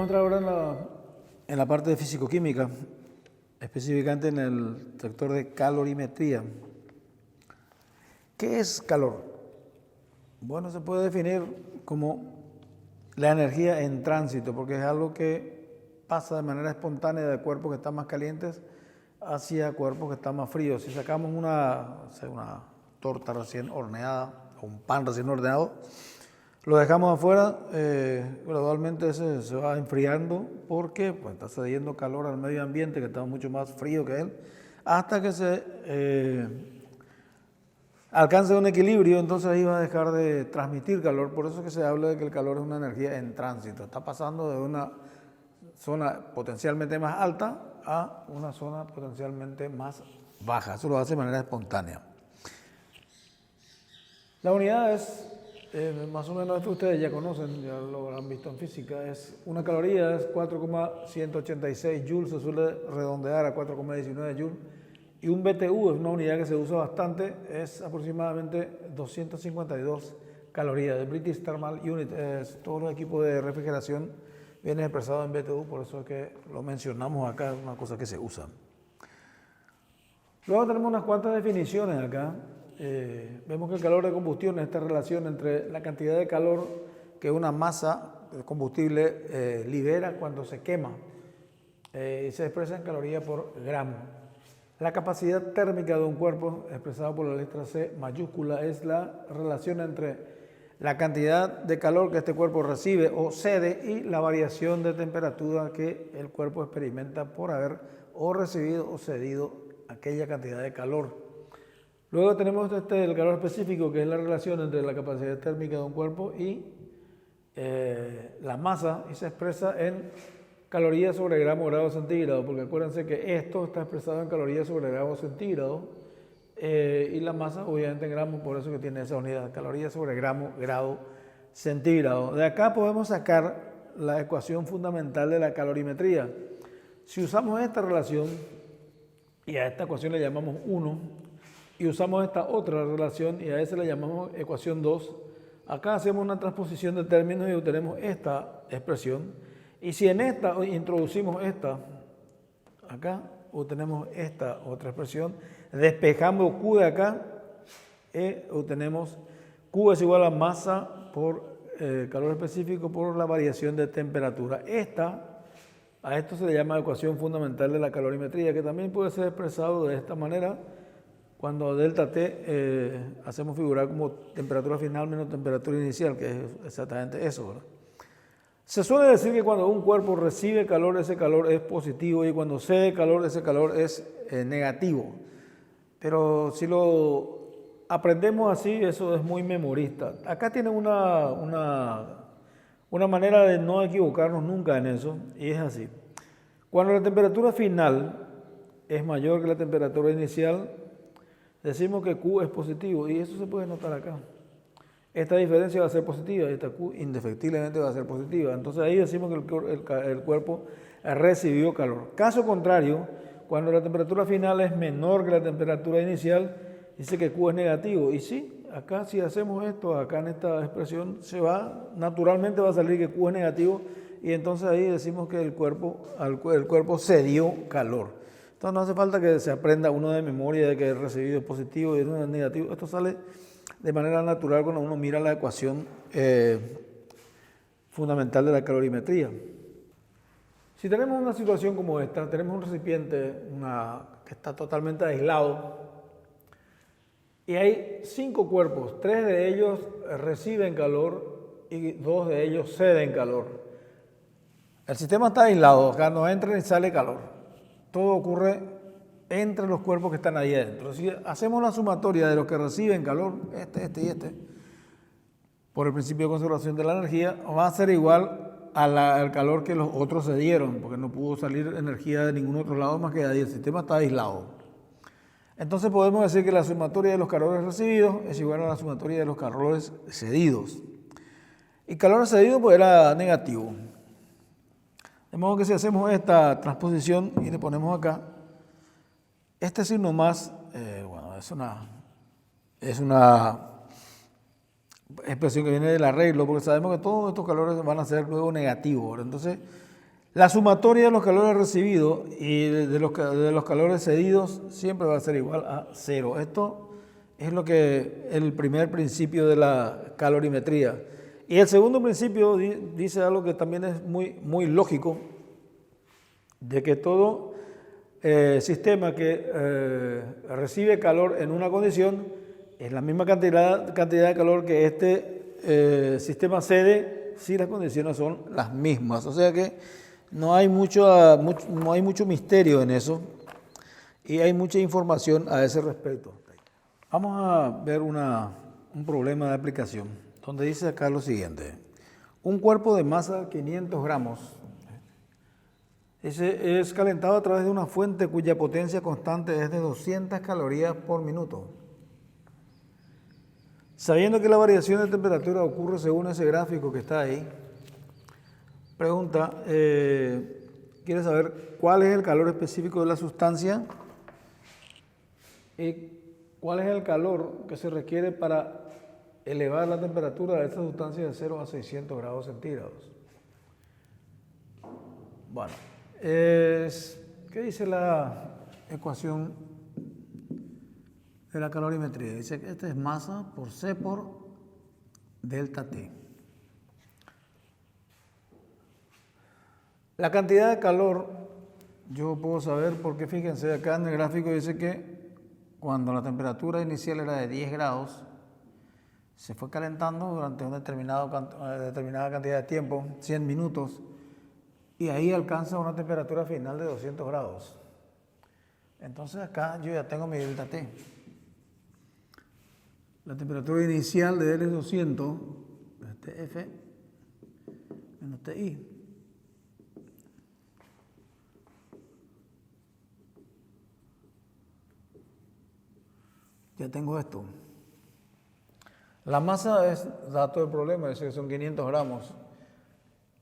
entrar ahora en la parte de físico-química, específicamente en el sector de calorimetría. ¿Qué es calor? Bueno, se puede definir como la energía en tránsito, porque es algo que pasa de manera espontánea de cuerpos que están más calientes hacia cuerpos que están más fríos. Si sacamos una torta recién horneada o un pan recién horneado, lo dejamos afuera, gradualmente se va enfriando porque pues, está cediendo calor al medio ambiente que está mucho más frío que él, hasta que se alcance un equilibrio, entonces ahí va a dejar de transmitir calor. Por eso es que se habla de que el calor es una energía en tránsito. Está pasando de una zona potencialmente más alta a una zona potencialmente más baja. Eso lo hace de manera espontánea. La unidad es, más o menos esto ustedes ya conocen, ya lo habrán visto en física, es una caloría, es 4,186 joules, se suele redondear a 4,19 joules. Y un BTU es una unidad que se usa bastante, es aproximadamente 252 calorías. El British Thermal Unit, todos los equipos de refrigeración vienen expresados en BTU, por eso es que lo mencionamos acá, es una cosa que se usa. Luego tenemos unas cuantas definiciones acá. Vemos que el calor de combustión es esta relación entre la cantidad de calor que una masa de combustible libera cuando se quema y se expresa en calorías por gramo. La capacidad térmica de un cuerpo, expresada por la letra C mayúscula, es la relación entre la cantidad de calor que este cuerpo recibe o cede y la variación de temperatura que el cuerpo experimenta por haber o recibido o cedido aquella cantidad de calor. Luego tenemos el calor específico, que es la relación entre la capacidad térmica de un cuerpo y la masa, y se expresa en calorías sobre gramo grado centígrado, porque acuérdense que esto está expresado en calorías sobre grado centígrado y la masa obviamente en gramos, por eso que tiene esa unidad, calorías sobre gramo grado centígrado. De acá podemos sacar la ecuación fundamental de la calorimetría. Si usamos esta relación y a esta ecuación le llamamos 1 y usamos esta otra relación y a esa le llamamos ecuación 2, acá hacemos una transposición de términos y obtenemos esta expresión. Y si en esta introducimos esta, acá obtenemos esta otra expresión, despejamos Q de acá, obtenemos Q es igual a masa por calor específico por la variación de temperatura. A esto se le llama ecuación fundamental de la calorimetría, que también puede ser expresado de esta manera, cuando delta T hacemos figurar como temperatura final menos temperatura inicial, que es exactamente eso, ¿verdad? Se suele decir que cuando un cuerpo recibe calor, ese calor es positivo y cuando cede calor, ese calor es negativo. Pero si lo aprendemos así, eso es muy memorista. Acá tienen una manera de no equivocarnos nunca en eso, y es así. Cuando la temperatura final es mayor que la temperatura inicial, decimos que Q es positivo, y eso se puede notar acá. Esta diferencia va a ser positiva, esta Q indefectiblemente va a ser positiva. Entonces ahí decimos que el cuerpo recibió calor. Caso contrario, cuando la temperatura final es menor que la temperatura inicial, dice que Q es negativo. Y sí, acá si hacemos esto, acá en esta expresión, naturalmente va a salir que Q es negativo y entonces ahí decimos que el cuerpo cedió calor. Entonces no hace falta que se aprenda uno de memoria de que el recibido es positivo y uno es negativo. Esto sale de manera natural cuando uno mira la ecuación fundamental de la calorimetría. Si tenemos una situación como esta, tenemos un recipiente que está totalmente aislado y hay 5 cuerpos, 3 de ellos reciben calor y 2 de ellos ceden calor. El sistema está aislado, acá no entra ni sale calor. Todo ocurre entre los cuerpos que están ahí adentro. Si hacemos la sumatoria de los que reciben calor, este y este, por el principio de conservación de la energía, va a ser igual al calor que los otros se dieron, porque no pudo salir energía de ningún otro lado más que de ahí. El sistema está aislado. Entonces podemos decir que la sumatoria de los calores recibidos es igual a la sumatoria de los calores cedidos. Y calor cedido pues era negativo. De modo que si hacemos esta transposición y le ponemos acá, este signo más, es una expresión que viene del arreglo, porque sabemos que todos estos calores van a ser luego negativos. Entonces, La sumatoria de los calores recibidos y de los calores cedidos siempre va a ser igual a cero. Esto es lo que el primer principio de la calorimetría. Y el segundo principio dice algo que también es muy lógico, de que todo sistema que recibe calor en una condición es la misma cantidad de calor que este sistema cede si las condiciones son las mismas. O sea que no hay mucho misterio en eso y hay mucha información a ese respecto. Vamos a ver un problema de aplicación donde dice acá lo siguiente. Un cuerpo de masa 500 gramos es calentado a través de una fuente cuya potencia constante es de 200 calorías por minuto. Sabiendo que la variación de temperatura ocurre según ese gráfico que está ahí, pregunta, quiere saber cuál es el calor específico de la sustancia y cuál es el calor que se requiere para elevar la temperatura de esta sustancia de 0 a 600 grados centígrados. Bueno, ¿qué dice la ecuación de la calorimetría? Dice que esta es masa por C por delta T. La cantidad de calor yo puedo saber porque fíjense acá en el gráfico dice que cuando la temperatura inicial era de 10 grados, se fue calentando durante una determinada cantidad de tiempo, 100 minutos, y ahí alcanza una temperatura final de 200 grados. Entonces acá yo ya tengo mi delta T. La temperatura inicial de él es 200, Tf menos Ti. Ya tengo esto. La masa es dato del problema, dice que son 500 gramos.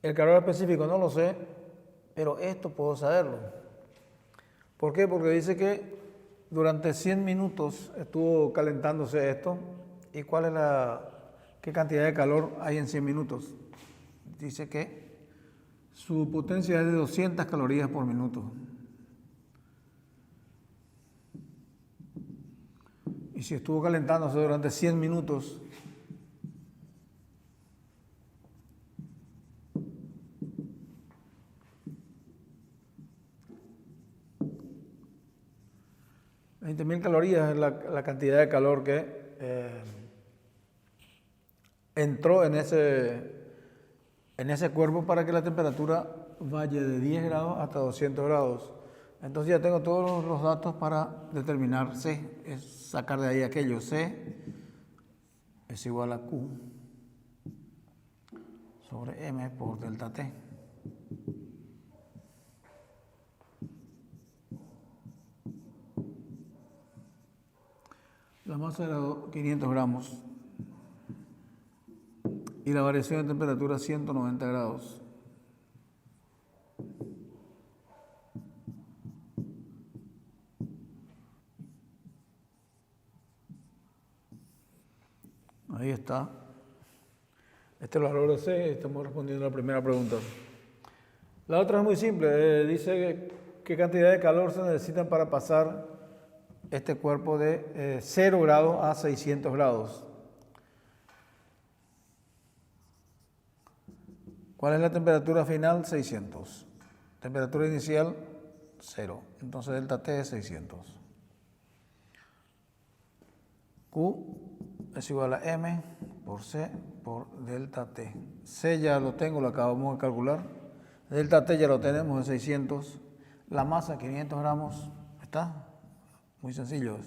El calor específico no lo sé, pero esto puedo saberlo. ¿Por qué? Porque dice que durante 100 minutos estuvo calentándose esto. ¿Y qué cantidad de calor hay en 100 minutos? Dice que su potencia es de 200 calorías por minuto. Y si estuvo calentándose durante 100 minutos, $20,000 calorías es la cantidad de calor que entró en ese cuerpo para que la temperatura vaya de 10 grados hasta 200 grados. Entonces ya tengo todos los datos para determinar C, es sacar de ahí aquello. C es igual a Q sobre M por delta T. La masa era 500 gramos y la variación de temperatura 190 grados. Ahí está. Este es el valor de C, estamos respondiendo a la primera pregunta. La otra es muy simple, dice qué cantidad de calor se necesita para pasar este cuerpo de 0 grados a 600 grados. ¿Cuál es la temperatura final? 600. Temperatura inicial, 0. Entonces delta T es 600. Q es igual a M por C por delta T. C ya lo tengo, lo acabamos de calcular. Delta T ya lo tenemos en 600. La masa, 500 gramos. ¿Está? Muy sencillo.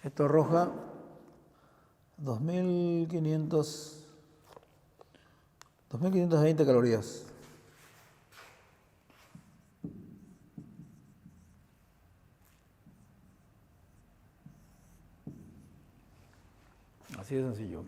Esto arroja 2.520 calorías. Así de sencillo.